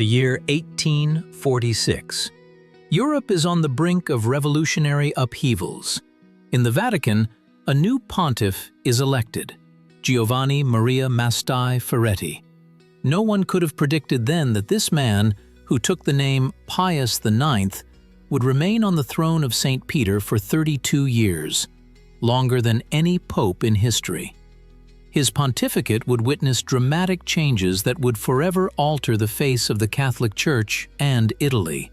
The year 1846. Europe is on the brink of revolutionary upheavals. In the Vatican, a new pontiff is elected, Giovanni Maria Mastai Ferretti. No one could have predicted then that this man, who took the name Pius IX, would remain on the throne of St. Peter for 32 years, longer than any pope in history. His pontificate would witness dramatic changes that would forever alter the face of the Catholic Church and Italy.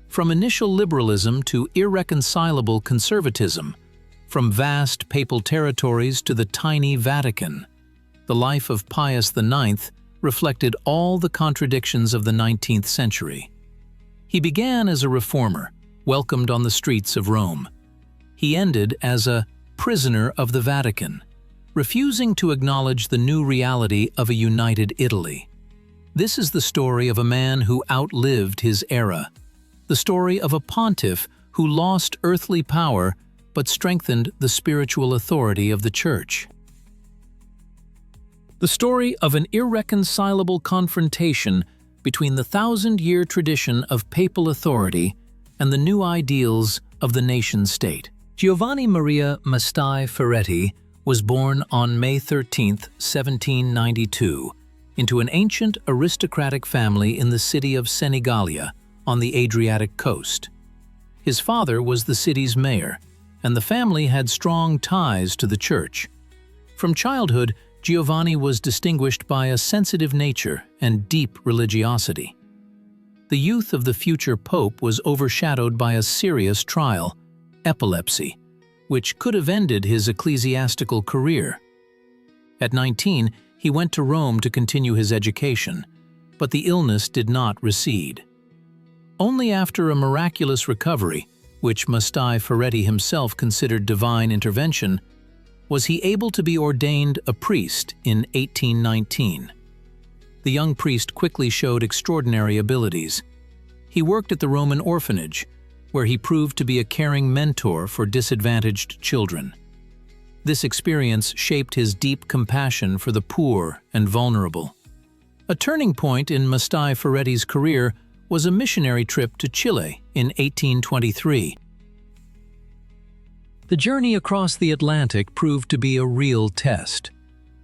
From initial liberalism to irreconcilable conservatism, from vast papal territories to the tiny Vatican, the life of Pius IX reflected all the contradictions of the 19th century. He began as a reformer, welcomed on the streets of Rome. He ended as a prisoner of the Vatican, refusing to acknowledge the new reality of a united Italy. This is the story of a man who outlived his era, the story of a pontiff who lost earthly power but strengthened the spiritual authority of the Church. The story of an irreconcilable confrontation between the thousand-year tradition of papal authority and the new ideals of the nation-state. Giovanni Maria Mastai Ferretti was born on May 13, 1792, into an ancient aristocratic family in the city of Senigallia on the Adriatic coast. His father was the city's mayor, and the family had strong ties to the church. From childhood, Giovanni was distinguished by a sensitive nature and deep religiosity. The youth of the future pope was overshadowed by a serious trial, epilepsy, which could have ended his ecclesiastical career. At 19, he went to Rome to continue his education, but the illness did not recede. Only after a miraculous recovery, which Mastai Ferretti himself considered divine intervention, was he able to be ordained a priest in 1819. The young priest quickly showed extraordinary abilities. He worked at the Roman orphanage, where he proved to be a caring mentor for disadvantaged children. This experience shaped his deep compassion for the poor and vulnerable. A turning point in Mastai Ferretti's career was a missionary trip to Chile in 1823. The journey across the Atlantic proved to be a real test.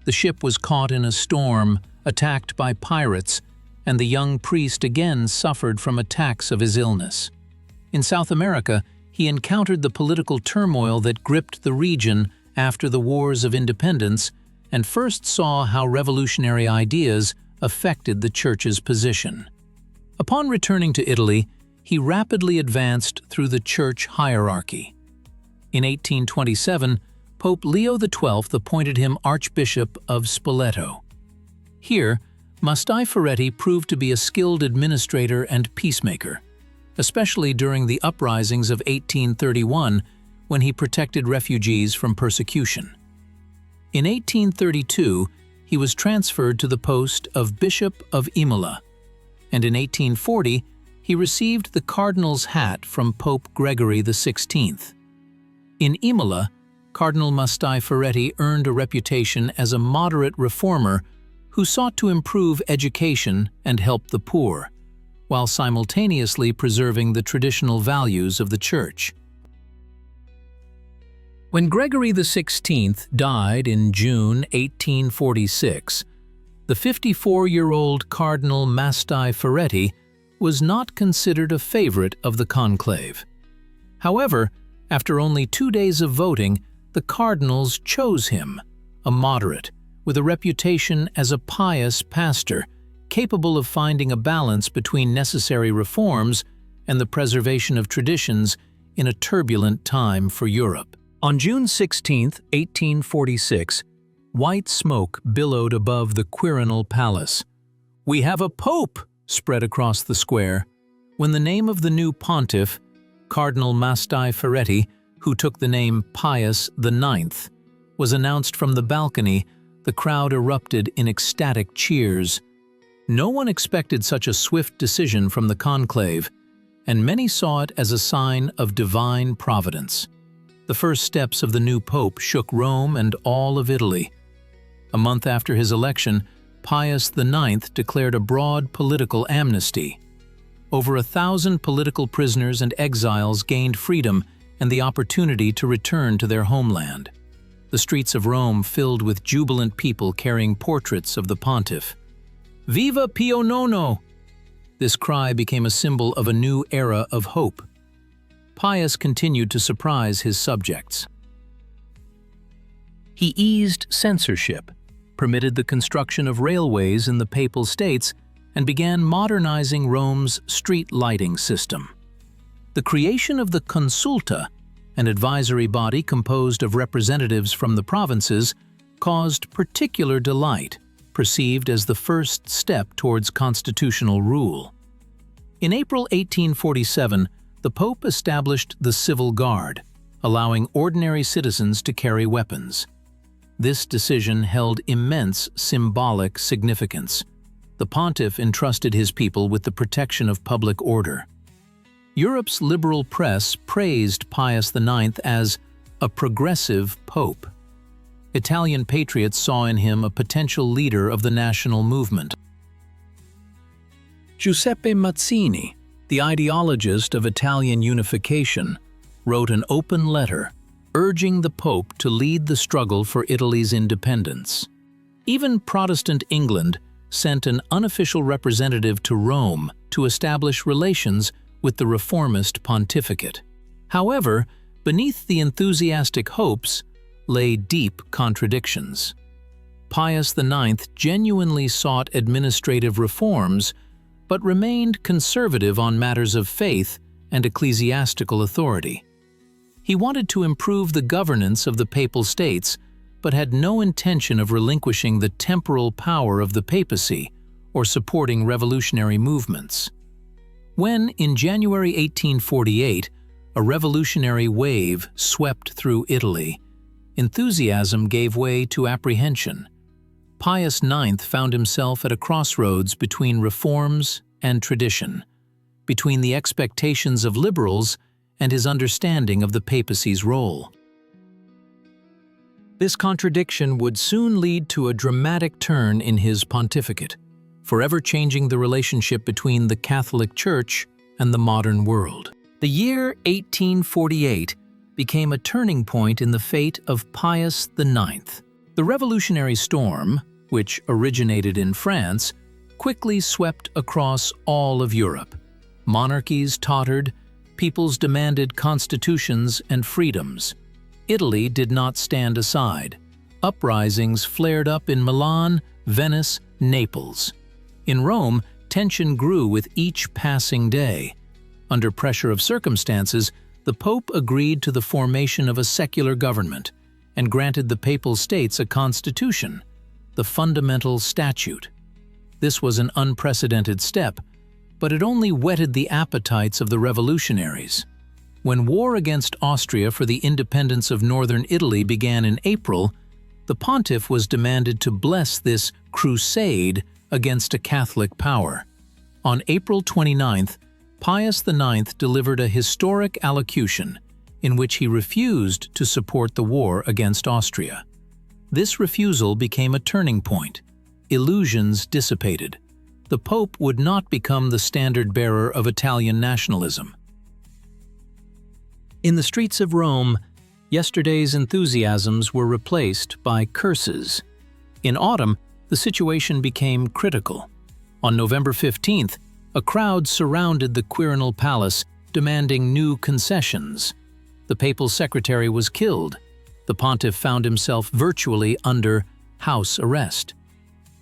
The ship was caught in a storm, attacked by pirates, and the young priest again suffered from attacks of his illness. In South America, he encountered the political turmoil that gripped the region after the Wars of Independence and first saw how revolutionary ideas affected the Church's position. Upon returning to Italy, he rapidly advanced through the Church hierarchy. In 1827, Pope Leo XII appointed him Archbishop of Spoleto. Here, Mastai Ferretti proved to be a skilled administrator and peacemaker, especially during the uprisings of 1831 when he protected refugees from persecution. In 1832, he was transferred to the post of Bishop of Imola, and in 1840, he received the cardinal's hat from Pope Gregory XVI. In Imola, Cardinal Mastai Ferretti earned a reputation as a moderate reformer who sought to improve education and help the poor, while simultaneously preserving the traditional values of the Church. When Gregory XVI died in June 1846, the 54-year-old Cardinal Mastai Ferretti was not considered a favorite of the conclave. However, after only 2 days of voting, the cardinals chose him, a moderate, with a reputation as a pious pastor, capable of finding a balance between necessary reforms and the preservation of traditions in a turbulent time for Europe. On June 16, 1846, white smoke billowed above the Quirinal Palace. "We have a pope!" spread across the square, when the name of the new pontiff, Cardinal Mastai Ferretti, who took the name Pius IX, was announced from the balcony. The crowd erupted in ecstatic cheers. No one expected such a swift decision from the conclave, and many saw it as a sign of divine providence. The first steps of the new pope shook Rome and all of Italy. A month after his election, Pius IX declared a broad political amnesty. Over 1,000 political prisoners and exiles gained freedom and the opportunity to return to their homeland. The streets of Rome filled with jubilant people carrying portraits of the Pontiff. "Viva Pio IX!" This cry became a symbol of a new era of hope. Pius continued to surprise his subjects. He eased censorship, permitted the construction of railways in the Papal States, and began modernizing Rome's street lighting system. The creation of the Consulta, an advisory body composed of representatives from the provinces, caused particular delight, perceived as the first step towards constitutional rule. In April 1847, the Pope established the Civil Guard, allowing ordinary citizens to carry weapons. This decision held immense symbolic significance. The Pontiff entrusted his people with the protection of public order. Europe's liberal press praised Pius IX as a progressive pope. Italian patriots saw in him a potential leader of the national movement. Giuseppe Mazzini, the ideologist of Italian unification, wrote an open letter urging the Pope to lead the struggle for Italy's independence. Even Protestant England sent an unofficial representative to Rome to establish relations with the reformist pontificate. However, beneath the enthusiastic hopes lay deep contradictions. Pius IX genuinely sought administrative reforms, but remained conservative on matters of faith and ecclesiastical authority. He wanted to improve the governance of the Papal States, but had no intention of relinquishing the temporal power of the papacy or supporting revolutionary movements. When, in January 1848, a revolutionary wave swept through Italy, enthusiasm gave way to apprehension. Pius IX found himself at a crossroads between reforms and tradition, between the expectations of liberals and his understanding of the papacy's role. This contradiction would soon lead to a dramatic turn in his pontificate, forever changing the relationship between the Catholic Church and the modern world. The year 1848 became a turning point in the fate of Pius IX. The revolutionary storm, which originated in France, quickly swept across all of Europe. Monarchies tottered, peoples demanded constitutions and freedoms. Italy did not stand aside. Uprisings flared up in Milan, Venice, Naples. In Rome, tension grew with each passing day. Under pressure of circumstances, the Pope agreed to the formation of a secular government and granted the Papal States a constitution, the fundamental statute. This was an unprecedented step, but it only whetted the appetites of the revolutionaries. When war against Austria for the independence of northern Italy began in April, the Pontiff was demanded to bless this crusade against a Catholic power. On April 29th, Pius IX delivered a historic allocution in which he refused to support the war against Austria. This refusal became a turning point. Illusions dissipated. The Pope would not become the standard-bearer of Italian nationalism. In the streets of Rome, yesterday's enthusiasms were replaced by curses. In autumn, the situation became critical. On November 15th, a crowd surrounded the Quirinal Palace, demanding new concessions. The papal secretary was killed. The Pontiff found himself virtually under house arrest.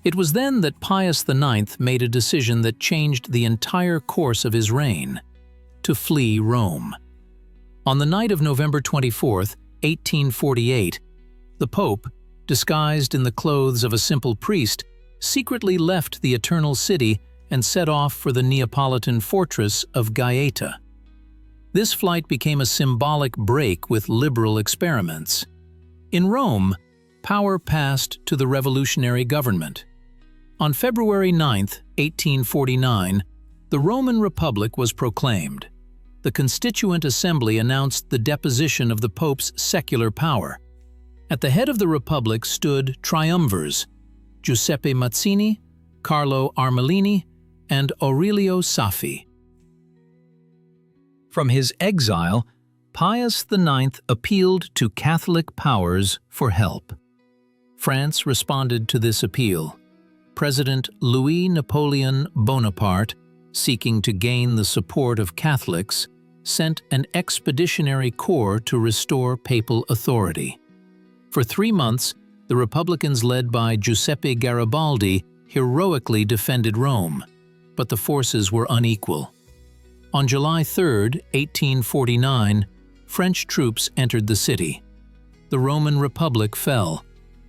It was then that Pius IX made a decision that changed the entire course of his reign: to flee Rome. On the night of November 24th, 1848, the Pope, disguised in the clothes of a simple priest, secretly left the Eternal City and set off for the Neapolitan fortress of Gaeta. This flight became a symbolic break with liberal experiments. In Rome, power passed to the revolutionary government. On February 9, 1849, the Roman Republic was proclaimed. The Constituent Assembly announced the deposition of the Pope's secular power. At the head of the Republic stood triumvirs: Giuseppe Mazzini, Carlo Armellini, and Aurelio Saffi. From his exile, Pius IX appealed to Catholic powers for help. France responded to this appeal. President Louis Napoleon Bonaparte, seeking to gain the support of Catholics, sent an expeditionary corps to restore papal authority. For 3 months, the Republicans led by Giuseppe Garibaldi heroically defended Rome, but the forces were unequal. On July 3, 1849, French troops entered the city. The Roman Republic fell,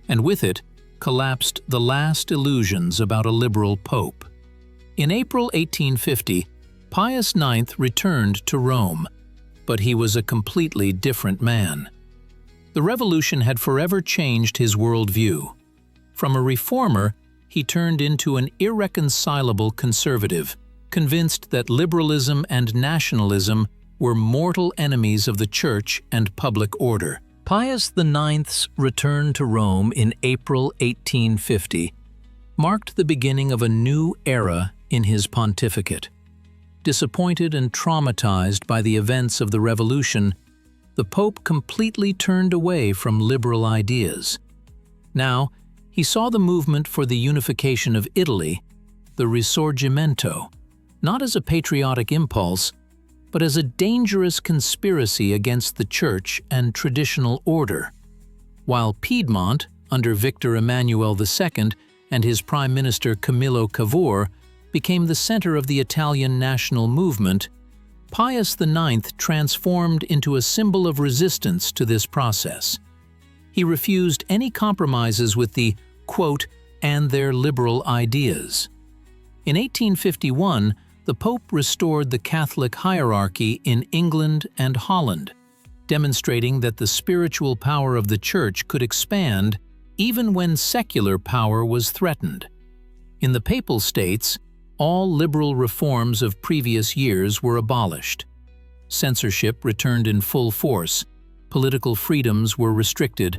and with it collapsed the last illusions about a liberal pope. In April 1850, Pius IX returned to Rome, but he was a completely different man. The revolution had forever changed his worldview. From a reformer, he turned into an irreconcilable conservative, convinced that liberalism and nationalism were mortal enemies of the Church and public order. Pius IX's return to Rome in April 1850 marked the beginning of a new era in his pontificate. Disappointed and traumatized by the events of the Revolution, the Pope completely turned away from liberal ideas. Now, he saw the movement for the unification of Italy, the Risorgimento, not as a patriotic impulse, but as a dangerous conspiracy against the Church and traditional order. While Piedmont, under Victor Emmanuel II and his Prime Minister Camillo Cavour, became the center of the Italian national movement, Pius IX transformed into a symbol of resistance to this process. He refused any compromises with the, quote, and their liberal ideas. In 1851, the Pope restored the Catholic hierarchy in England and Holland, demonstrating that the spiritual power of the Church could expand even when secular power was threatened. In the Papal States, all liberal reforms of previous years were abolished. Censorship returned in full force, political freedoms were restricted,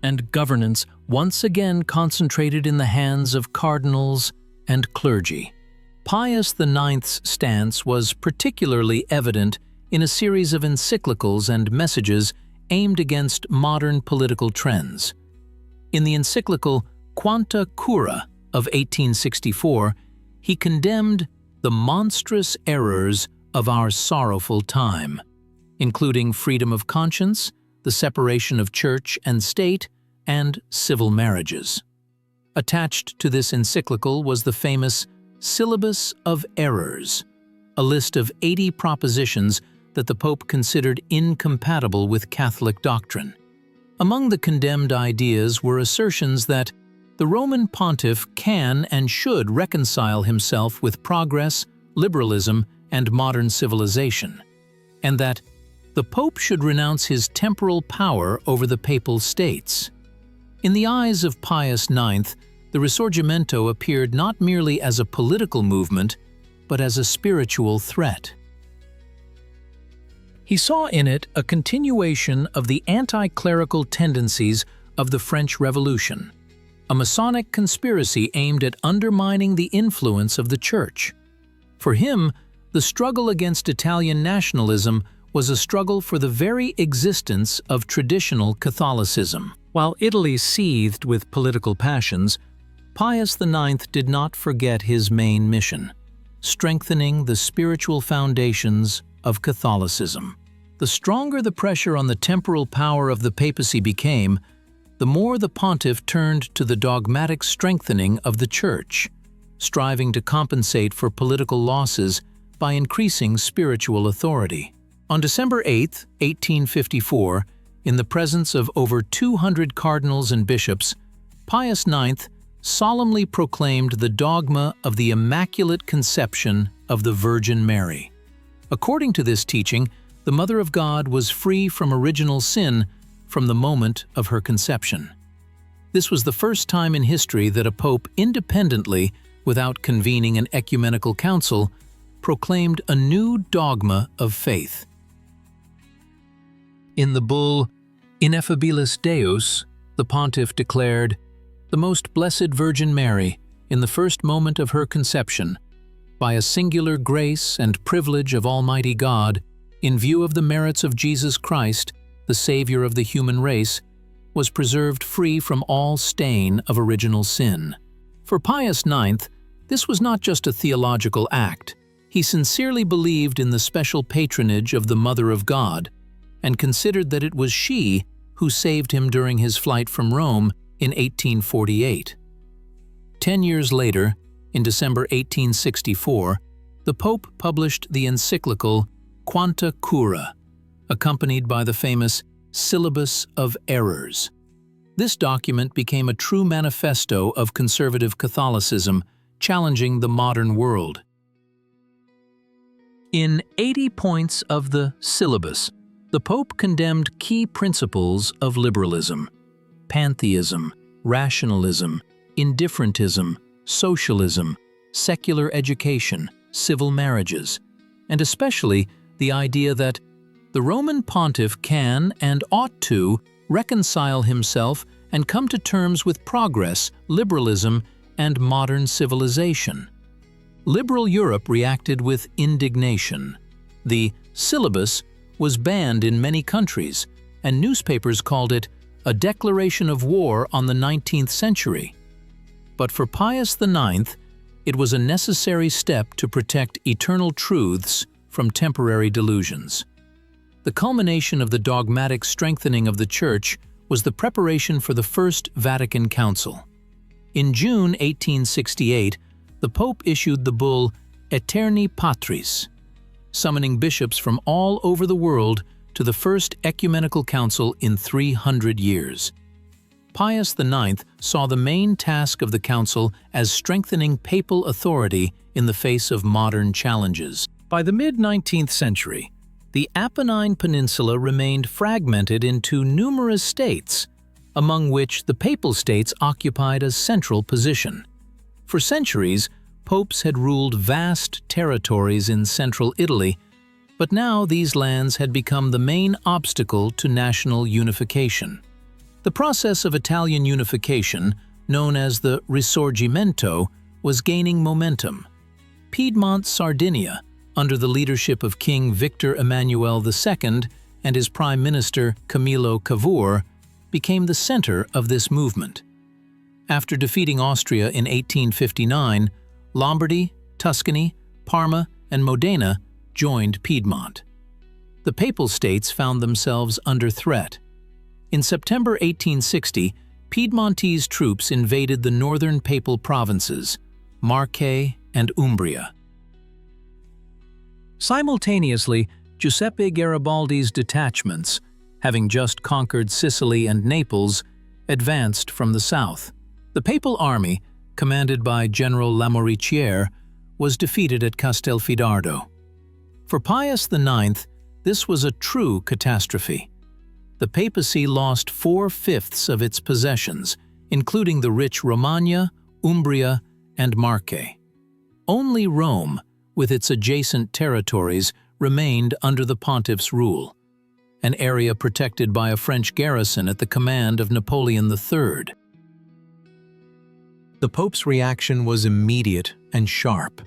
and governance once again concentrated in the hands of cardinals and clergy. Pius IX's stance was particularly evident in a series of encyclicals and messages aimed against modern political trends. In the encyclical Quanta Cura of 1864, he condemned the monstrous errors of our sorrowful time, including freedom of conscience, the separation of church and state, and civil marriages. Attached to this encyclical was the famous Syllabus of Errors, a list of 80 propositions that the Pope considered incompatible with Catholic doctrine. Among the condemned ideas were assertions that the Roman Pontiff can and should reconcile himself with progress, liberalism, and modern civilization, and that the Pope should renounce his temporal power over the Papal States. In the eyes of Pius IX, the Risorgimento appeared not merely as a political movement, but as a spiritual threat. He saw in it a continuation of the anti-clerical tendencies of the French Revolution, a Masonic conspiracy aimed at undermining the influence of the Church. For him, the struggle against Italian nationalism was a struggle for the very existence of traditional Catholicism. While Italy seethed with political passions, Pius IX did not forget his main mission: strengthening the spiritual foundations of Catholicism. The stronger the pressure on the temporal power of the papacy became, the more the pontiff turned to the dogmatic strengthening of the Church, striving to compensate for political losses by increasing spiritual authority. On December 8, 1854, in the presence of over 200 cardinals and bishops, Pius IX solemnly proclaimed the dogma of the Immaculate Conception of the Virgin Mary. According to this teaching, the Mother of God was free from original sin from the moment of her conception. This was the first time in history that a pope independently, without convening an ecumenical council, proclaimed a new dogma of faith. In the bull Ineffabilis Deus, the pontiff declared, The Most Blessed Virgin Mary, in the first moment of her conception, by a singular grace and privilege of Almighty God, in view of the merits of Jesus Christ, the Savior of the human race, was preserved free from all stain of original sin. For Pius IX, this was not just a theological act. He sincerely believed in the special patronage of the Mother of God and considered that it was she who saved him during his flight from Rome in 1848. 10 years later, in December 1864, the Pope published the encyclical Quanta Cura, accompanied by the famous Syllabus of Errors. This document became a true manifesto of conservative Catholicism, challenging the modern world. In 80 points of the syllabus, the Pope condemned key principles of liberalism: pantheism, rationalism, indifferentism, socialism, secular education, civil marriages, and especially the idea that the Roman Pontiff can and ought to reconcile himself and come to terms with progress, liberalism, and modern civilization. Liberal Europe reacted with indignation. The syllabus was banned in many countries, and newspapers called it a declaration of war on the 19th century. But for Pius IX, it was a necessary step to protect eternal truths from temporary delusions. The culmination of the dogmatic strengthening of the Church was the preparation for the First Vatican Council. In June 1868, the Pope issued the bull Aeterni Patris, summoning bishops from all over the world to the First Ecumenical Council in 300 years. Pius IX saw the main task of the council as strengthening papal authority in the face of modern challenges. By the mid-19th century, the Apennine Peninsula remained fragmented into numerous states, among which the Papal States occupied a central position. For centuries, popes had ruled vast territories in central Italy, but now these lands had become the main obstacle to national unification. The process of Italian unification, known as the Risorgimento, was gaining momentum. Piedmont Sardinia, under the leadership of King Victor Emmanuel II and his Prime Minister Camillo Cavour, became the center of this movement. After defeating Austria in 1859, Lombardy, Tuscany, Parma, and Modena joined Piedmont. The Papal States found themselves under threat. In September 1860, Piedmontese troops invaded the northern papal provinces, Marche and Umbria. Simultaneously, Giuseppe Garibaldi's detachments, having just conquered Sicily and Naples, advanced from the south. The papal army, commanded by General Lamoriciere, was defeated at Castelfidardo. For Pius IX, this was a true catastrophe. The papacy lost 4/5 of its possessions, including the rich Romagna, Umbria, and Marche. Only Rome, with its adjacent territories, remained under the pontiff's rule, an area protected by a French garrison at the command of Napoleon III. The Pope's reaction was immediate and sharp.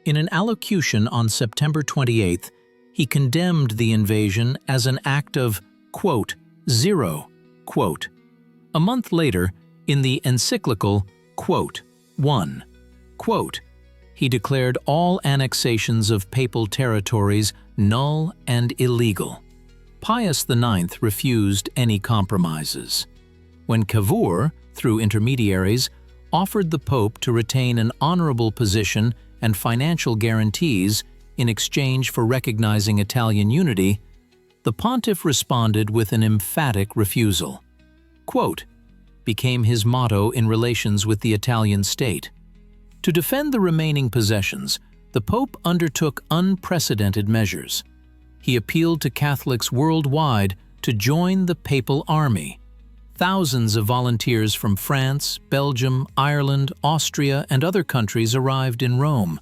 In an allocution on September 28, he condemned the invasion as an act of, quote, zero, quote. A month later, in the encyclical, quote, 1, quote, he declared all annexations of papal territories null and illegal. Pius IX refused any compromises. When Cavour, through intermediaries, offered the Pope to retain an honorable position and financial guarantees in exchange for recognizing Italian unity, the Pontiff responded with an emphatic refusal. Quote, became his motto in relations with the Italian state. To defend the remaining possessions, the Pope undertook unprecedented measures. He appealed to Catholics worldwide to join the papal army. Thousands of volunteers from France, Belgium, Ireland, Austria, and other countries arrived in Rome.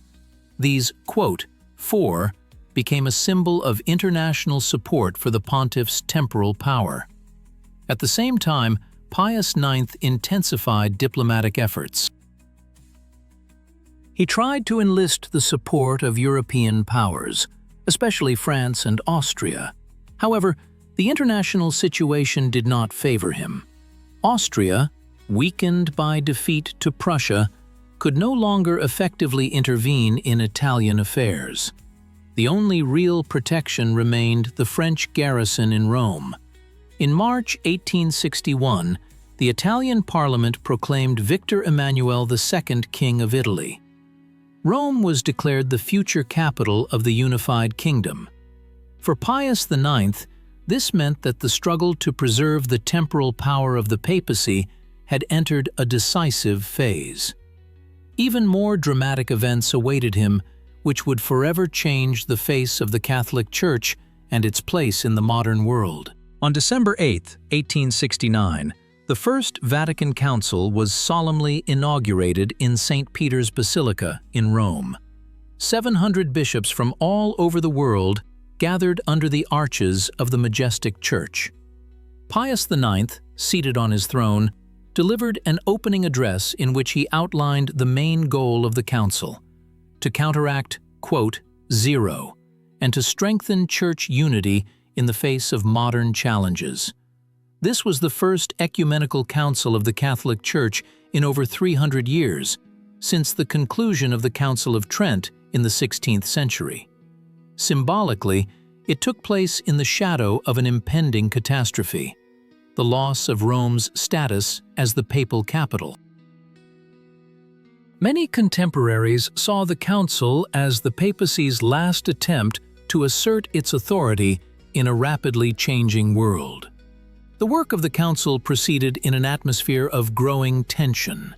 These, quote, four, became a symbol of international support for the Pontiff's temporal power. At the same time, Pius IX intensified diplomatic efforts. He tried to enlist the support of European powers, especially France and Austria. However, the international situation did not favor him. Austria, weakened by defeat to Prussia, could no longer effectively intervene in Italian affairs. The only real protection remained the French garrison in Rome. In March 1861, the Italian Parliament proclaimed Victor Emmanuel II King of Italy. Rome was declared the future capital of the unified kingdom. For Pius IX, this meant that the struggle to preserve the temporal power of the papacy had entered a decisive phase. Even more dramatic events awaited him, which would forever change the face of the Catholic Church and its place in the modern world. On December 8, 1869, the First Vatican Council was solemnly inaugurated in St. Peter's Basilica in Rome. 700 bishops from all over the world gathered under the arches of the majestic church. Pius IX, seated on his throne, delivered an opening address in which he outlined the main goal of the council: to counteract, quote, zero, and to strengthen church unity in the face of modern challenges. This was the first ecumenical council of the Catholic Church in over 300 years, since the conclusion of the Council of Trent in the 16th century. Symbolically, it took place in the shadow of an impending catastrophe: the loss of Rome's status as the papal capital. Many contemporaries saw the council as the papacy's last attempt to assert its authority in a rapidly changing world. The work of the council proceeded in an atmosphere of growing tension.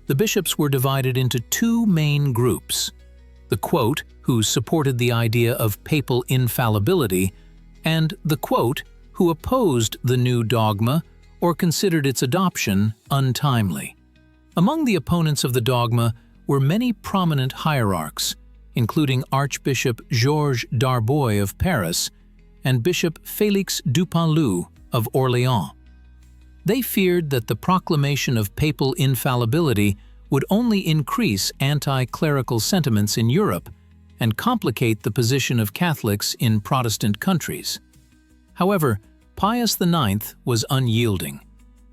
The bishops were divided into two main groups: the quote, who supported the idea of papal infallibility, and the quote, who opposed the new dogma or considered its adoption untimely. Among the opponents of the dogma were many prominent hierarchs, including Archbishop Georges Darboy of Paris and Bishop Félix Dupanloup of Orléans. They feared that the proclamation of papal infallibility would only increase anti-clerical sentiments in Europe and complicate the position of Catholics in Protestant countries. However, Pius IX was unyielding.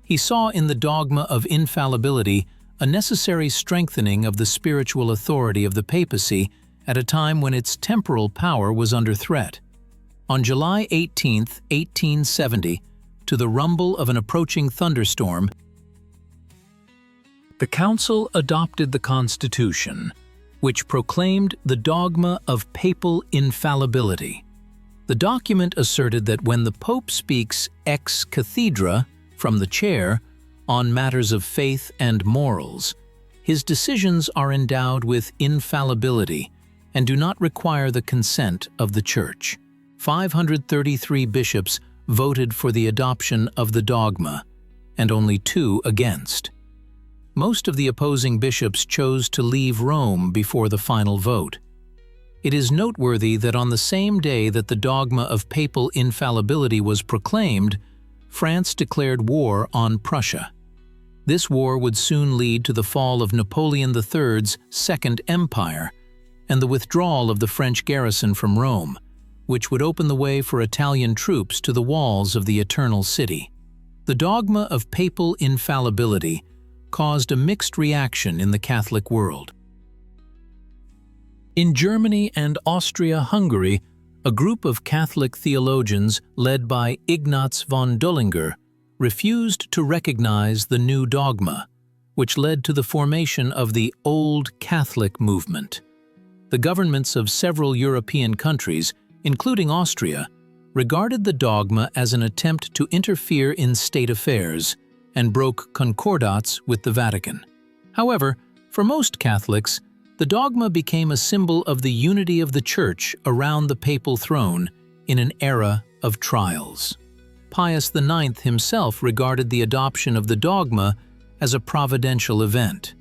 He saw in the dogma of infallibility a necessary strengthening of the spiritual authority of the papacy at a time when its temporal power was under threat. On July 18, 1870, to the rumble of an approaching thunderstorm, the Council adopted the Constitution, which proclaimed the dogma of papal infallibility. The document asserted that when the Pope speaks ex cathedra, from the chair, on matters of faith and morals, his decisions are endowed with infallibility and do not require the consent of the Church. 533 bishops voted for the adoption of the dogma, and only 2 against. Most of the opposing bishops chose to leave Rome before the final vote. It is noteworthy that on the same day that the dogma of papal infallibility was proclaimed, France declared war on Prussia. This war would soon lead to the fall of Napoleon III's Second Empire and the withdrawal of the French garrison from Rome, which would open the way for Italian troops to the walls of the Eternal City. The dogma of papal infallibility caused a mixed reaction in the Catholic world. In Germany and Austria-Hungary, a group of Catholic theologians led by Ignaz von Dollinger refused to recognize the new dogma, which led to the formation of the Old Catholic movement. The governments of several European countries, including Austria, regarded the dogma as an attempt to interfere in state affairs and broke concordats with the Vatican. However, for most Catholics, the dogma became a symbol of the unity of the Church around the papal throne in an era of trials. Pius IX himself regarded the adoption of the dogma as a providential event.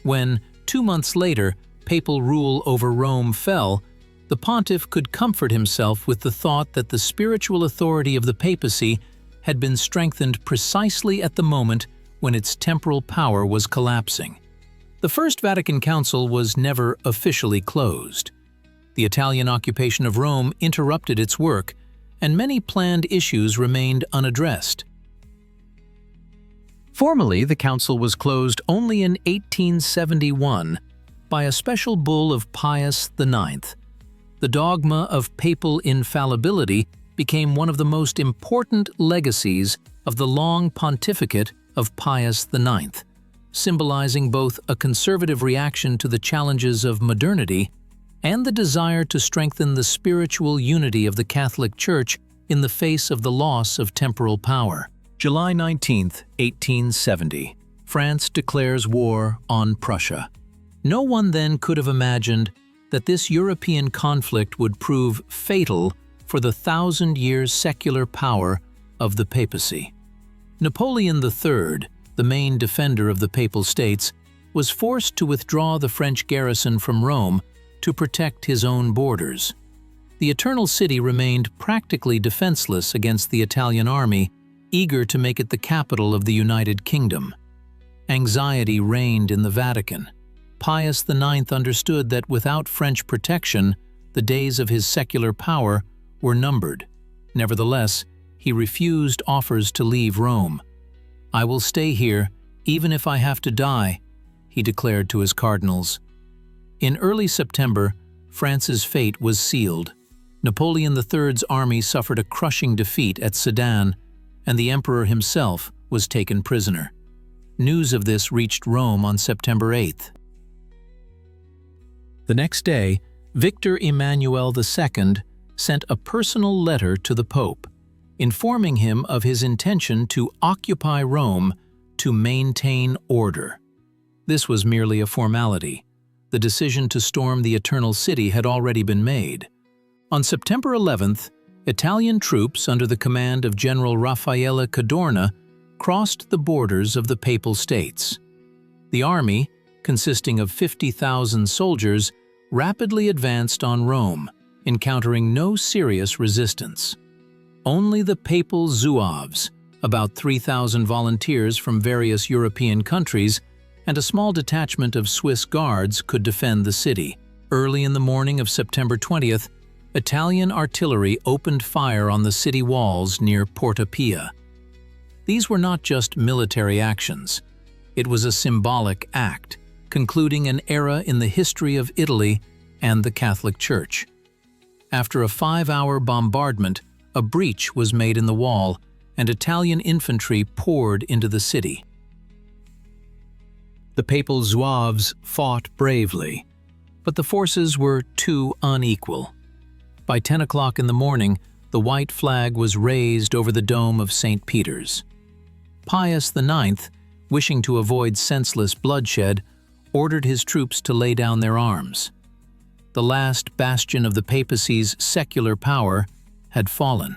When, 2 months later, papal rule over Rome fell, the pontiff could comfort himself with the thought that the spiritual authority of the papacy had been strengthened precisely at the moment when its temporal power was collapsing. The First Vatican Council was never officially closed. The Italian occupation of Rome interrupted its work, and many planned issues remained unaddressed. Formally, the council was closed only in 1871 by a special bull of Pius IX. The dogma of papal infallibility became one of the most important legacies of the long pontificate of Pius IX, symbolizing both a conservative reaction to the challenges of modernity and the desire to strengthen the spiritual unity of the Catholic Church in the face of the loss of temporal power. July 19, 1870. France declares war on Prussia. No one then could have imagined that this European conflict would prove fatal for the 1,000-year secular power of the papacy. Napoleon III, the main defender of the Papal States, was forced to withdraw the French garrison from Rome to protect his own borders. The Eternal City remained practically defenseless against the Italian army, eager to make it the capital of the United Kingdom. Anxiety reigned in the Vatican. Pius IX understood that without French protection, the days of his secular power were numbered. Nevertheless, he refused offers to leave Rome. "I will stay here, even if I have to die," he declared to his cardinals. In early September, France's fate was sealed. Napoleon III's army suffered a crushing defeat at Sedan, and the emperor himself was taken prisoner. News of this reached Rome on September 8th. The next day, Victor Emmanuel II sent a personal letter to the Pope, informing him of his intention to occupy Rome to maintain order. This was merely a formality. The decision to storm the Eternal City had already been made. On September 11th, Italian troops under the command of General Raffaele Cadorna crossed the borders of the Papal States. The army, consisting of 50,000 soldiers, rapidly advanced on Rome, encountering no serious resistance. Only the Papal Zouaves, about 3,000 volunteers from various European countries, and a small detachment of Swiss guards could defend the city. Early in the morning of September 20th, Italian artillery opened fire on the city walls near Porta Pia. These were not just military actions. It was a symbolic act, concluding an era in the history of Italy and the Catholic Church. After a 5-hour bombardment, a breach was made in the wall, and Italian infantry poured into the city. The Papal Zouaves fought bravely, but the forces were too unequal. By 10 o'clock in the morning, the white flag was raised over the dome of St. Peter's. Pius IX, wishing to avoid senseless bloodshed, ordered his troops to lay down their arms. The last bastion of the papacy's secular power had fallen.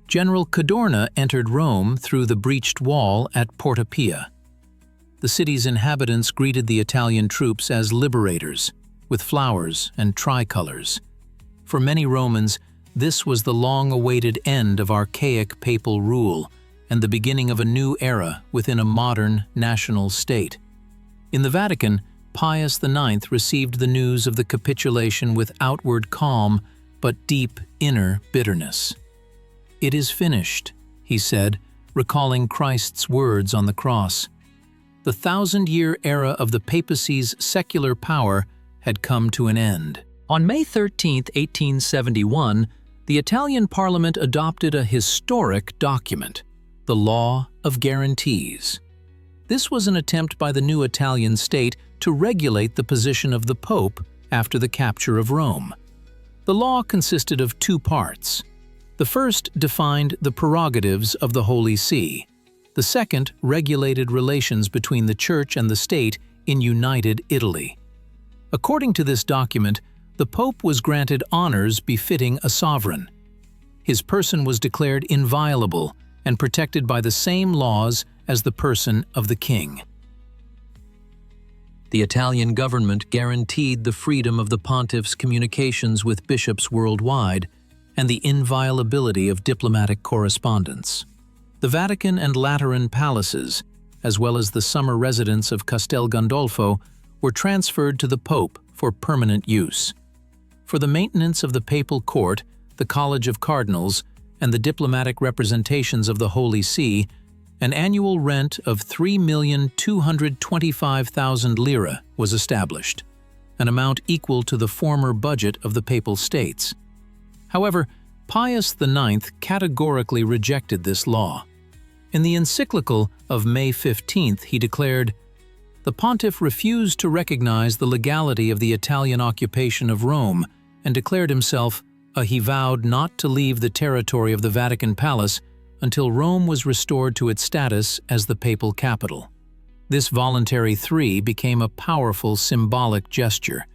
General Cadorna entered Rome through the breached wall at Porta Pia. The city's inhabitants greeted the Italian troops as liberators, with flowers and tricolors. For many Romans, this was the long-awaited end of archaic papal rule and the beginning of a new era within a modern national state. In the Vatican, Pius IX received the news of the capitulation with outward calm but deep inner bitterness. "It is finished," he said, recalling Christ's words on the cross. The 1,000-year era of the papacy's secular power had come to an end. On May 13, 1871, the Italian Parliament adopted a historic document, the Law of Guarantees. This was an attempt by the new Italian state to regulate the position of the Pope after the capture of Rome. The law consisted of 2 parts. The first defined the prerogatives of the Holy See. The second regulated relations between the Church and the state in united Italy. According to this document, the Pope was granted honors befitting a sovereign. His person was declared inviolable and protected by the same laws as the person of the king. The Italian government guaranteed the freedom of the pontiff's communications with bishops worldwide and the inviolability of diplomatic correspondence. The Vatican and Lateran palaces, as well as the summer residence of Castel Gandolfo, were transferred to the Pope for permanent use. For the maintenance of the papal court, the College of Cardinals, and the diplomatic representations of the Holy See, an annual rent of 3,225,000 lire was established, an amount equal to the former budget of the Papal States. However, Pius IX categorically rejected this law. In the encyclical of May 15th, he declared, "The Pontiff refused to recognize the legality of the Italian occupation of Rome and declared himself, he vowed not to leave the territory of the Vatican Palace until Rome was restored to its status as the papal capital." This voluntary became a powerful symbolic gesture,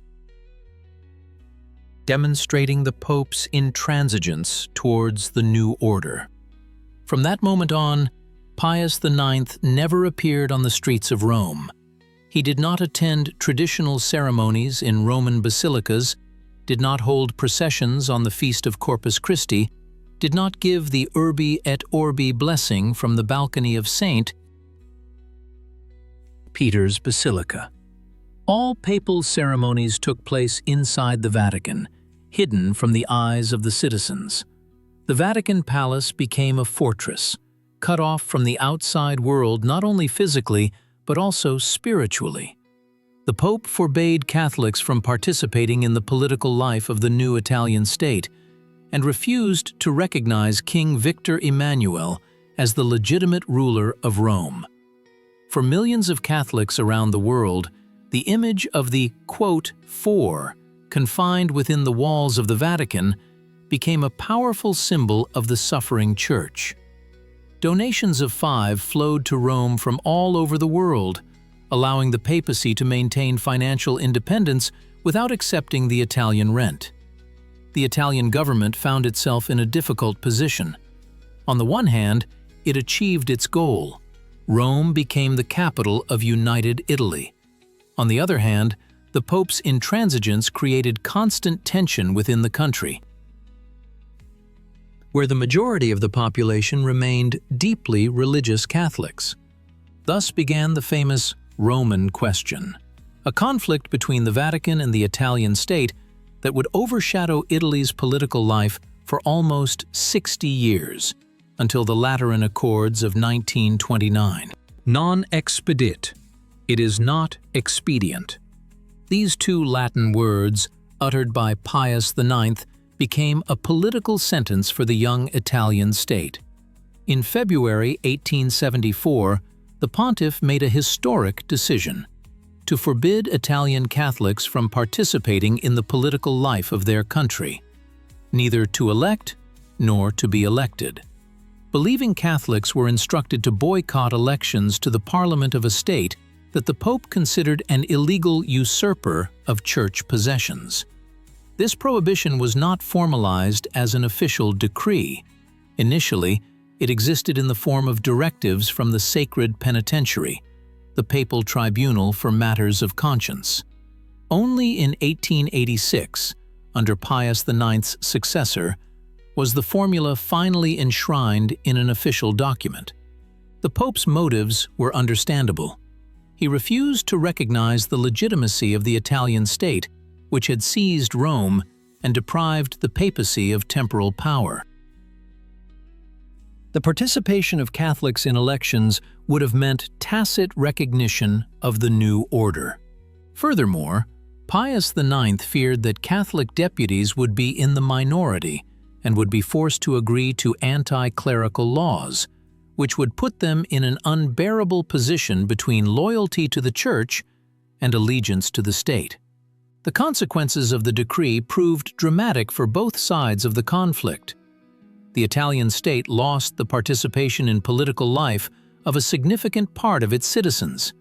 demonstrating the Pope's intransigence towards the new order. From that moment on, Pius IX never appeared on the streets of Rome. He did not attend traditional ceremonies in Roman basilicas, did not hold processions on the Feast of Corpus Christi, did not give the Urbi et Orbi blessing from the balcony of St. Peter's Basilica. All papal ceremonies took place inside the Vatican, hidden from the eyes of the citizens. The Vatican Palace became a fortress, cut off from the outside world not only physically but also spiritually. The Pope forbade Catholics from participating in the political life of the new Italian state and refused to recognize King Victor Emmanuel as the legitimate ruler of Rome. For millions of Catholics around the world, the image of the, quote, "four," confined within the walls of the Vatican, became a powerful symbol of the suffering Church. Donations of 5 flowed to Rome from all over the world, allowing the papacy to maintain financial independence without accepting the Italian rent. The Italian government found itself in a difficult position. On the one hand, it achieved its goal. Rome became the capital of united Italy. On the other hand, the Pope's intransigence created constant tension within the country, where the majority of the population remained deeply religious Catholics. Thus began the famous Roman question, a conflict between the Vatican and the Italian state that would overshadow Italy's political life for almost 60 years, until the Lateran Accords of 1929. Non-expedit. It is not expedient. These two Latin words, uttered by Pius IX, became a political sentence for the young Italian state. In February 1874, the Pontiff made a historic decision to forbid Italian Catholics from participating in the political life of their country, neither to elect nor to be elected. Believing Catholics were instructed to boycott elections to the parliament of a state that the Pope considered an illegal usurper of church possessions. This prohibition was not formalized as an official decree. Initially, it existed in the form of directives from the Sacred Penitentiary, the papal tribunal for matters of conscience. Only in 1886, under Pius IX's successor, was the formula finally enshrined in an official document. The Pope's motives were understandable. He refused to recognize the legitimacy of the Italian state, which had seized Rome and deprived the papacy of temporal power. The participation of Catholics in elections would have meant tacit recognition of the new order. Furthermore, Pius IX feared that Catholic deputies would be in the minority and would be forced to agree to anti-clerical laws, which would put them in an unbearable position between loyalty to the Church and allegiance to the state. The consequences of the decree proved dramatic for both sides of the conflict. The Italian state lost the participation in political life of a significant part of its citizens.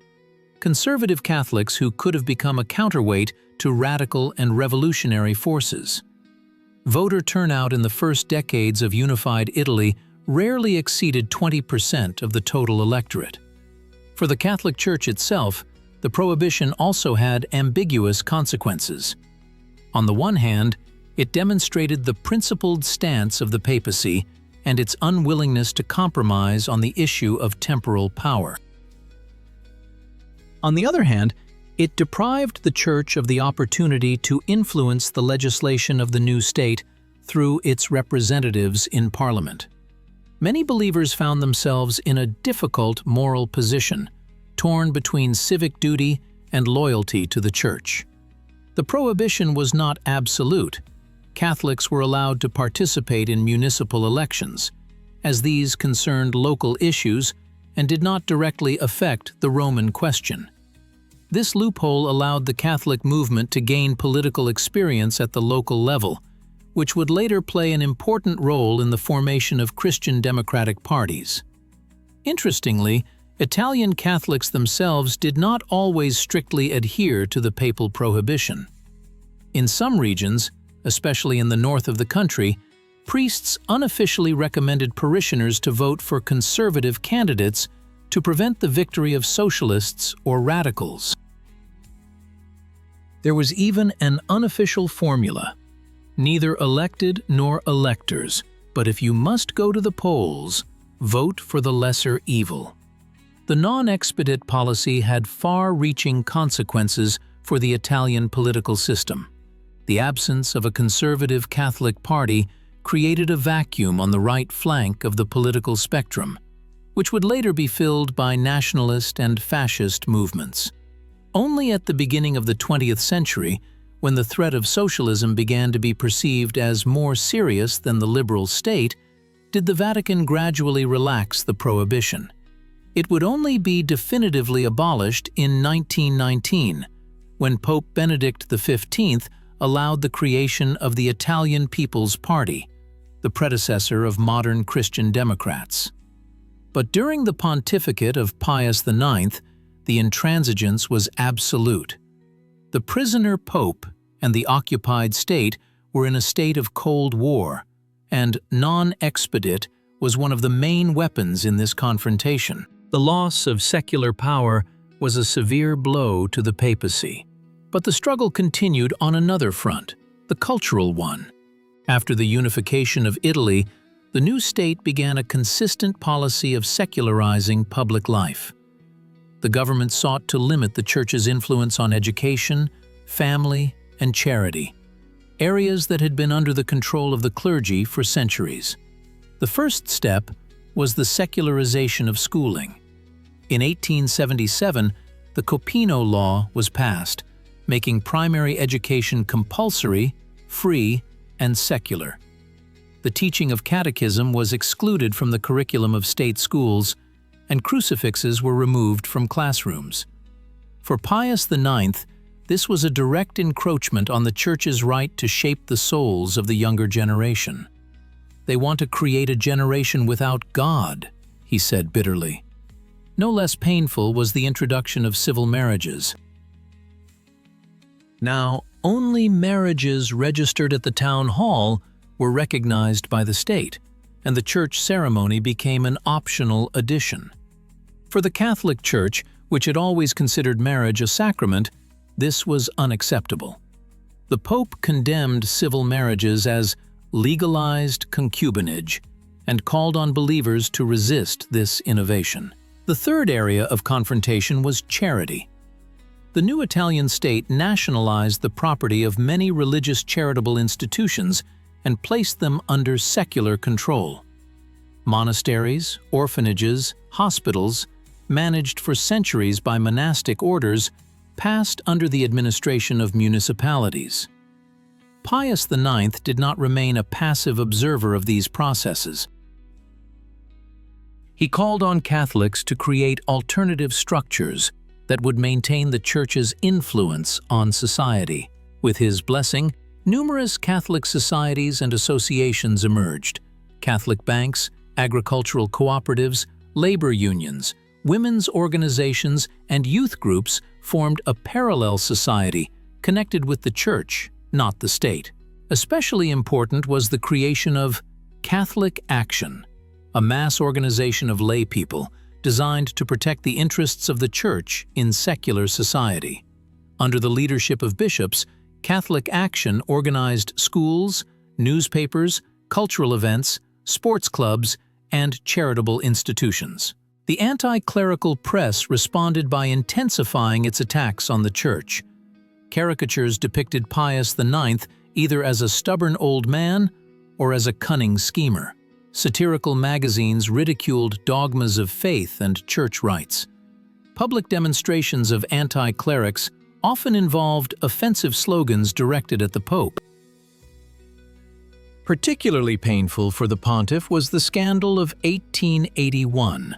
Conservative Catholics who could have become a counterweight to radical and revolutionary forces. Voter turnout in the first decades of unified Italy rarely exceeded 20% of the total electorate. For the Catholic Church itself, the prohibition also had ambiguous consequences. On the one hand, it demonstrated the principled stance of the papacy and its unwillingness to compromise on the issue of temporal power. On the other hand, it deprived the Church of the opportunity to influence the legislation of the new state through its representatives in Parliament. Many believers found themselves in a difficult moral position, torn between civic duty and loyalty to the Church. The prohibition was not absolute. Catholics were allowed to participate in municipal elections, as these concerned local issues and did not directly affect the Roman question. This loophole allowed the Catholic movement to gain political experience at the local level, which would later play an important role in the formation of Christian democratic parties. Interestingly, Italian Catholics themselves did not always strictly adhere to the papal prohibition. In some regions, especially in the north of the country, priests unofficially recommended parishioners to vote for conservative candidates to prevent the victory of socialists or radicals. There was even an unofficial formula: neither elected nor electors, but if you must go to the polls, vote for the lesser evil. The non-expedit policy had far-reaching consequences for the Italian political system. The absence of a conservative Catholic party created a vacuum on the right flank of the political spectrum, which would later be filled by nationalist and fascist movements. Only at the beginning of the 20th century, when the threat of socialism began to be perceived as more serious than the liberal state, did the Vatican gradually relax the prohibition. It would only be definitively abolished in 1919, when Pope Benedict XV allowed the creation of the Italian People's Party, the predecessor of modern Christian Democrats. But during the pontificate of Pius IX, the intransigence was absolute. The prisoner pope and the occupied state were in a state of Cold War, and non-expedit was one of the main weapons in this confrontation. The loss of secular power was a severe blow to the papacy. But the struggle continued on another front, the cultural one. After the unification of Italy, the new state began a consistent policy of secularizing public life. The government sought to limit the Church's influence on education, family, and charity, areas that had been under the control of the clergy for centuries. The first step was the secularization of schooling. In 1877, the Copino Law was passed, making primary education compulsory, free, and secular. The teaching of catechism was excluded from the curriculum of state schools, and crucifixes were removed from classrooms. For Pius IX, this was a direct encroachment on the Church's right to shape the souls of the younger generation. "They want to create a generation without God," he said bitterly. No less painful was the introduction of civil marriages. Now, only marriages registered at the town hall were recognized by the state, and the church ceremony became an optional addition. For the Catholic Church, which had always considered marriage a sacrament, this was unacceptable. The Pope condemned civil marriages as legalized concubinage and called on believers to resist this innovation. The third area of confrontation was charity. The new Italian state nationalized the property of many religious charitable institutions and placed them under secular control. Monasteries, orphanages, hospitals, managed for centuries by monastic orders, passed under the administration of municipalities. Pius IX did not remain a passive observer of these processes. He called on Catholics to create alternative structures that would maintain the Church's influence on society. With his blessing, numerous Catholic societies and associations emerged: Catholic banks, agricultural cooperatives, labor unions, women's organizations, and youth groups formed a parallel society connected with the Church, not the state. Especially important was the creation of Catholic Action, a mass organization of lay people designed to protect the interests of the Church in secular society. Under the leadership of bishops, Catholic Action organized schools, newspapers, cultural events, sports clubs, and charitable institutions. The anti-clerical press responded by intensifying its attacks on the Church. Caricatures depicted Pius IX either as a stubborn old man or as a cunning schemer. Satirical magazines ridiculed dogmas of faith and church rites. Public demonstrations of anti-clerics often involved offensive slogans directed at the Pope. Particularly painful for the pontiff was the scandal of 1881,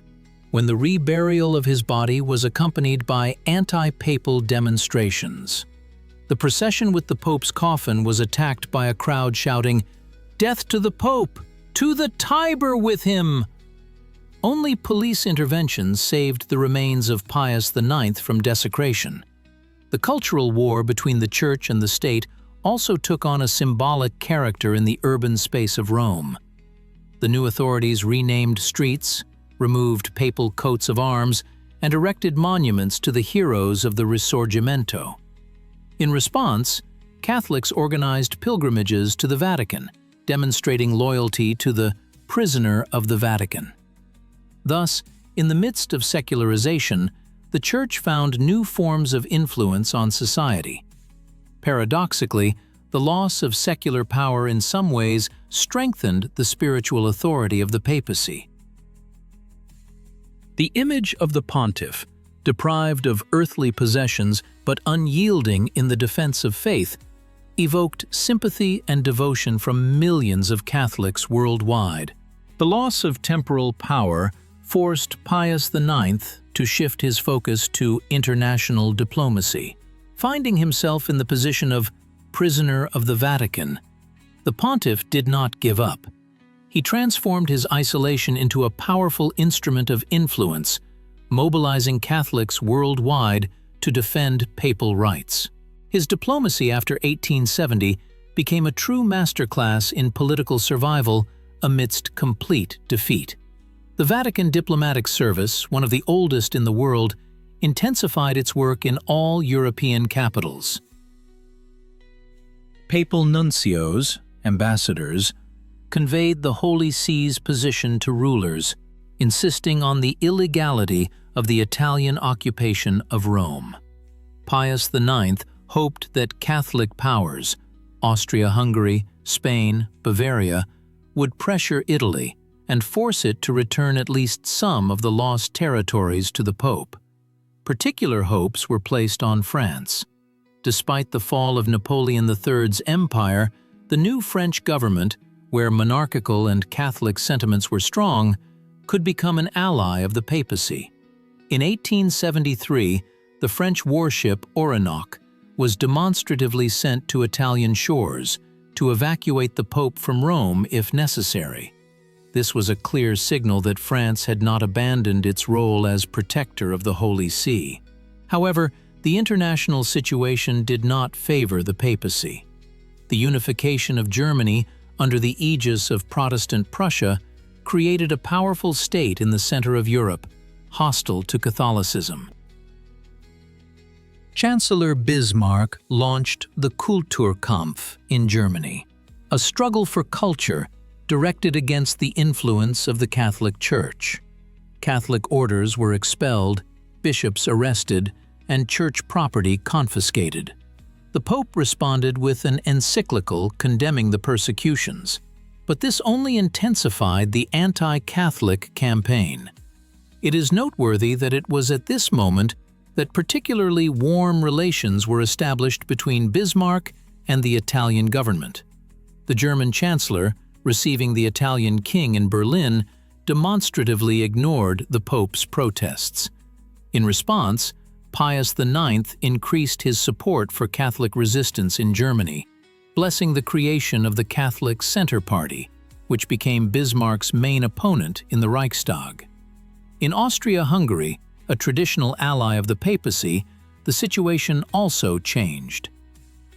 when the reburial of his body was accompanied by anti-papal demonstrations. The procession with the Pope's coffin was attacked by a crowd shouting, "Death to the Pope! To the Tiber with him!" Only police interventions saved the remains of Pius IX from desecration. The cultural war between the Church and the state also took on a symbolic character in the urban space of Rome. The new authorities renamed streets, removed papal coats of arms, and erected monuments to the heroes of the Risorgimento. In response, Catholics organized pilgrimages to the Vatican, demonstrating loyalty to the prisoner of the Vatican. Thus, in the midst of secularization, the Church found new forms of influence on society. Paradoxically, the loss of secular power in some ways strengthened the spiritual authority of the papacy. The image of the pontiff, deprived of earthly possessions but unyielding in the defense of faith, evoked sympathy and devotion from millions of Catholics worldwide. The loss of temporal power forced Pius IX to shift his focus to international diplomacy. Finding himself in the position of prisoner of the Vatican, the pontiff did not give up. He transformed his isolation into a powerful instrument of influence, mobilizing Catholics worldwide to defend papal rights. His diplomacy after 1870 became a true masterclass in political survival amidst complete defeat. The Vatican Diplomatic Service, one of the oldest in the world, intensified its work in all European capitals. Papal nuncios, ambassadors, conveyed the Holy See's position to rulers, insisting on the illegality of the Italian occupation of Rome. Pius IX hoped that Catholic powers, Austria-Hungary, Spain, Bavaria, would pressure Italy and force it to return at least some of the lost territories to the Pope. Particular hopes were placed on France. Despite the fall of Napoleon III's empire, the new French government, where monarchical and Catholic sentiments were strong, could become an ally of the papacy. In 1873, the French warship Oronok was demonstratively sent to Italian shores to evacuate the Pope from Rome if necessary. This was a clear signal that France had not abandoned its role as protector of the Holy See. However, the international situation did not favor the papacy. The unification of Germany under the aegis of Protestant Prussia created a powerful state in the center of Europe, hostile to Catholicism. Chancellor Bismarck launched the Kulturkampf in Germany, a struggle for culture directed against the influence of the Catholic Church. Catholic orders were expelled, bishops arrested, and church property confiscated. The Pope responded with an encyclical condemning the persecutions, but this only intensified the anti-Catholic campaign. It is noteworthy that it was at this moment that particularly warm relations were established between Bismarck and the Italian government. The German chancellor, receiving the Italian king in Berlin, demonstratively ignored the Pope's protests. In response, Pius IX increased his support for Catholic resistance in Germany, blessing the creation of the Catholic Center Party, which became Bismarck's main opponent in the Reichstag. In Austria-Hungary, a traditional ally of the papacy, the situation also changed.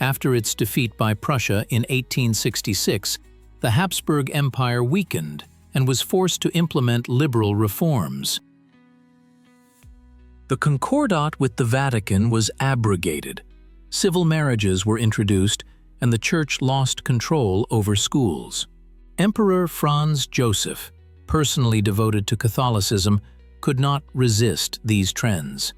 After its defeat by Prussia in 1866, the Habsburg Empire weakened and was forced to implement liberal reforms. The Concordat with the Vatican was abrogated. Civil marriages were introduced, and the Church lost control over schools. Emperor Franz Joseph, personally devoted to Catholicism, could not resist these trends.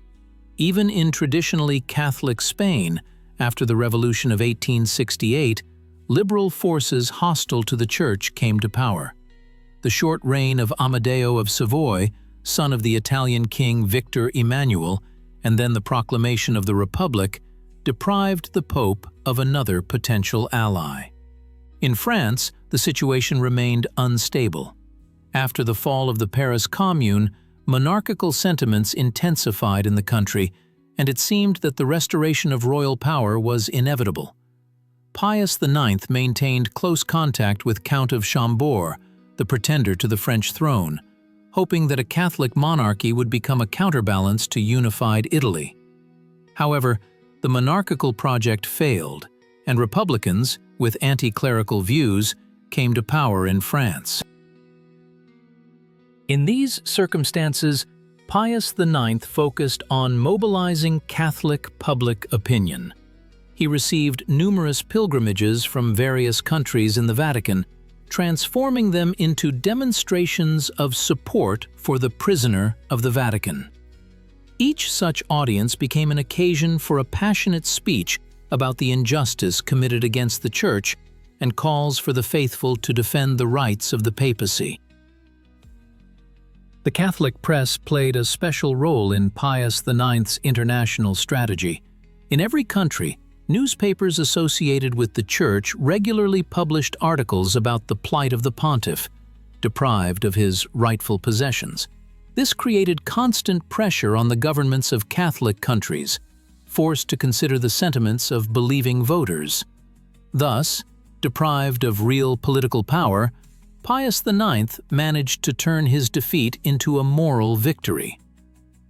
Even in traditionally Catholic Spain, after the Revolution of 1868, liberal forces hostile to the Church came to power. The short reign of Amadeo of Savoy, son of the Italian king Victor Emmanuel, and then the proclamation of the Republic, deprived the Pope of another potential ally. In France, the situation remained unstable. After the fall of the Paris Commune, monarchical sentiments intensified in the country, and it seemed that the restoration of royal power was inevitable. Pius IX maintained close contact with Count of Chambord, the pretender to the French throne, hoping that a Catholic monarchy would become a counterbalance to unified Italy. However, the monarchical project failed, and republicans, with anti-clerical views, came to power in France. In these circumstances, Pius IX focused on mobilizing Catholic public opinion. He received numerous pilgrimages from various countries in the Vatican, transforming them into demonstrations of support for the prisoner of the Vatican. Each such audience became an occasion for a passionate speech about the injustice committed against the Church and calls for the faithful to defend the rights of the papacy. The Catholic press played a special role in Pius IX's international strategy. In every country, newspapers associated with the Church regularly published articles about the plight of the Pontiff, deprived of his rightful possessions. This created constant pressure on the governments of Catholic countries, forced to consider the sentiments of believing voters. Thus, deprived of real political power, Pius IX managed to turn his defeat into a moral victory.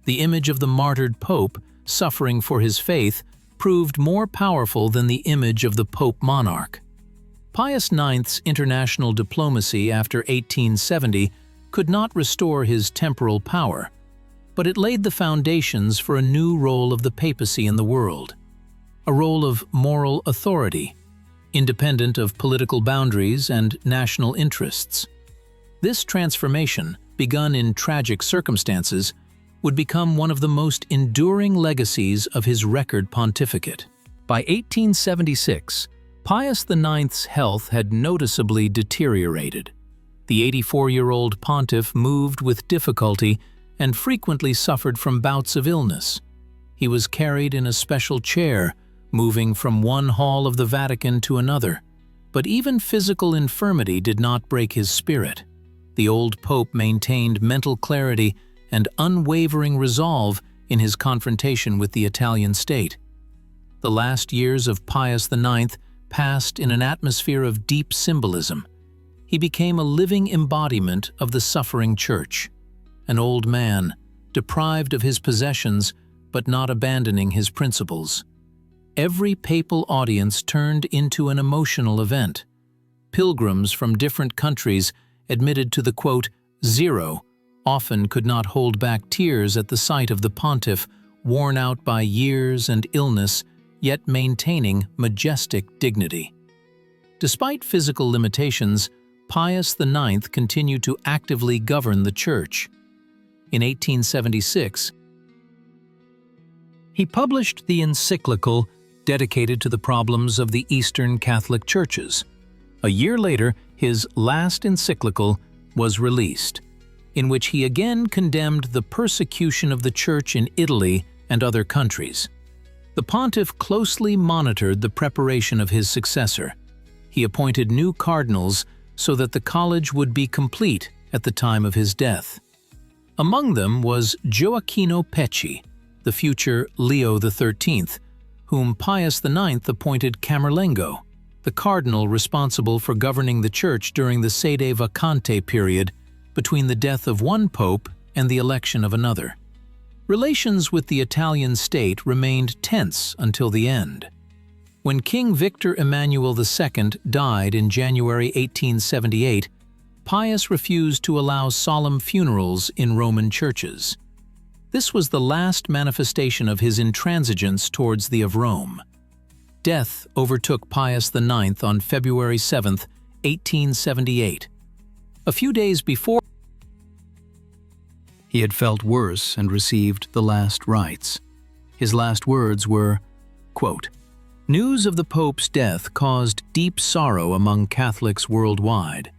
The image of the martyred Pope, suffering for his faith, proved more powerful than the image of the Pope monarch. Pius IX's international diplomacy after 1870 could not restore his temporal power, but it laid the foundations for a new role of the papacy in the world, a role of moral authority, independent of political boundaries and national interests. This transformation, begun in tragic circumstances, would become one of the most enduring legacies of his record pontificate. By 1876, Pius IX's health had noticeably deteriorated. The 84-year-old pontiff moved with difficulty and frequently suffered from bouts of illness. He was carried in a special chair, moving from one hall of the Vatican to another. But even physical infirmity did not break his spirit. The old pope maintained mental clarity and unwavering resolve in his confrontation with the Italian state. The last years of Pius IX passed in an atmosphere of deep symbolism. He became a living embodiment of the suffering Church, an old man, deprived of his possessions but not abandoning his principles. Every papal audience turned into an emotional event. Pilgrims from different countries admitted to the, quote, zero, often could not hold back tears at the sight of the pontiff, worn out by years and illness, yet maintaining majestic dignity. Despite physical limitations, Pius IX continued to actively govern the Church. In 1876, he published the encyclical dedicated to the problems of the Eastern Catholic Churches. A year later, his last encyclical was released, in which he again condemned the persecution of the Church in Italy and other countries. The pontiff closely monitored the preparation of his successor. He appointed new cardinals so that the college would be complete at the time of his death. Among them was Gioacchino Pecci, the future Leo XIII, whom Pius IX appointed Camerlengo, the cardinal responsible for governing the Church during the sede vacante period between the death of one pope and the election of another. Relations with the Italian state remained tense until the end. When King Victor Emmanuel II died in January 1878, Pius refused to allow solemn funerals in Roman churches. This was the last manifestation of his intransigence towards the of Rome. Death overtook Pius IX on February 7, 1878. A few days before, he had felt worse and received the last rites. His last words were, quote, "News of the Pope's death caused deep sorrow among Catholics worldwide.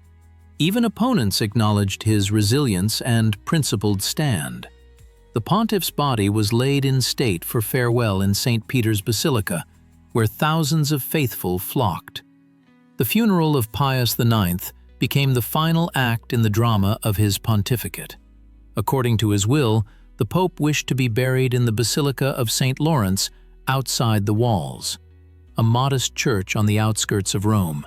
Even opponents acknowledged his resilience and principled stand. The Pontiff's body was laid in state for farewell in St. Peter's Basilica, where thousands of faithful flocked. The funeral of Pius IX became the final act in the drama of his pontificate. According to his will, the Pope wished to be buried in the Basilica of St. Lawrence outside the walls, a modest church on the outskirts of Rome.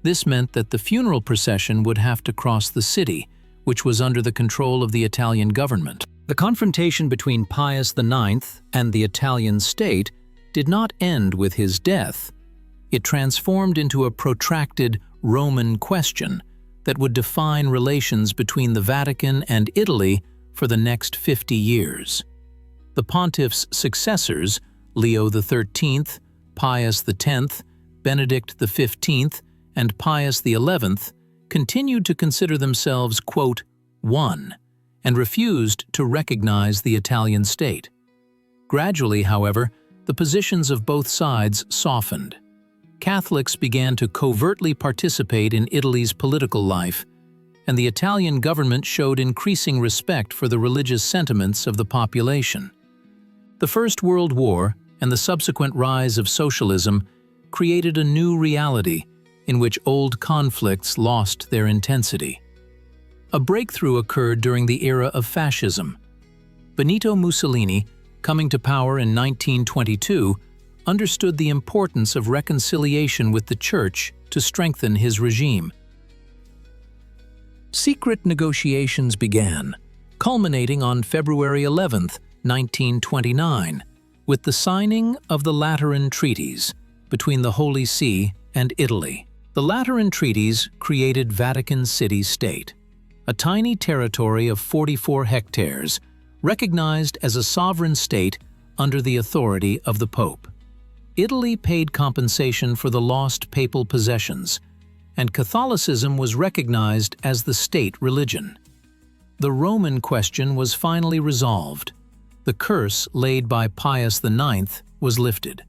This meant that the funeral procession would have to cross the city, which was under the control of the Italian government. The confrontation between Pius IX and the Italian state did not end with his death. It transformed into a protracted Roman question that would define relations between the Vatican and Italy for the next 50 years. The Pontiff's successors, Leo XIII, Pius X, Benedict XV, and Pius XI, continued to consider themselves, quote, one, and refused to recognize the Italian state. Gradually, however, the positions of both sides softened. Catholics began to covertly participate in Italy's political life, and the Italian government showed increasing respect for the religious sentiments of the population. The First World War and the subsequent rise of socialism created a new reality in which old conflicts lost their intensity. A breakthrough occurred during the era of fascism. Benito Mussolini, coming to power in 1922, understood the importance of reconciliation with the Church to strengthen his regime. Secret negotiations began, culminating on February 11, 1929, with the signing of the Lateran Treaties between the Holy See and Italy. The Lateran Treaties created Vatican City-State, a tiny territory of 44 hectares, recognized as a sovereign state under the authority of the Pope. Italy paid compensation for the lost papal possessions, and Catholicism was recognized as the state religion. The Roman question was finally resolved. The curse laid by Pius IX was lifted.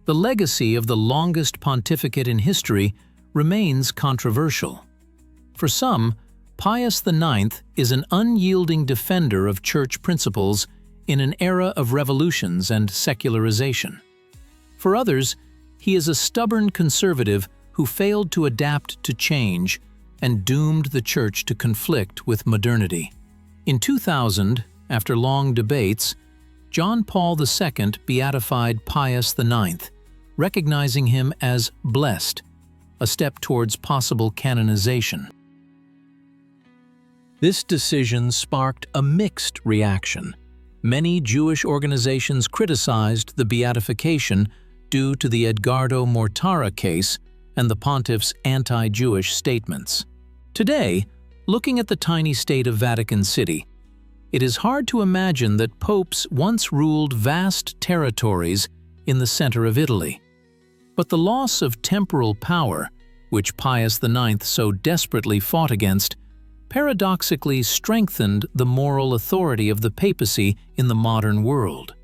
The legacy of the longest pontificate in history remains controversial. For some, Pius IX is an unyielding defender of church principles in an era of revolutions and secularization. For others, he is a stubborn conservative who failed to adapt to change and doomed the Church to conflict with modernity. In 2000, after long debates, John Paul II beatified Pius IX, recognizing him as blessed, a step towards possible canonization. This decision sparked a mixed reaction. Many Jewish organizations criticized the beatification due to the Edgardo Mortara case and the Pontiff's anti-Jewish statements. Today, looking at the tiny state of Vatican City, it is hard to imagine that popes once ruled vast territories in the center of Italy. But the loss of temporal power, which Pius IX so desperately fought against, paradoxically strengthened the moral authority of the papacy in the modern world.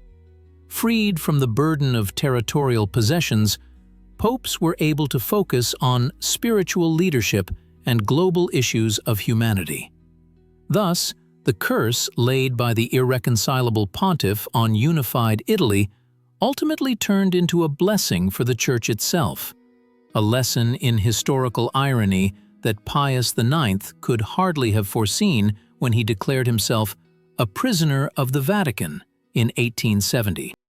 Freed from the burden of territorial possessions, popes were able to focus on spiritual leadership and global issues of humanity. Thus, the curse laid by the irreconcilable pontiff on unified Italy ultimately turned into a blessing for the Church itself, a lesson in historical irony that Pius IX could hardly have foreseen when he declared himself a prisoner of the Vatican in 1870.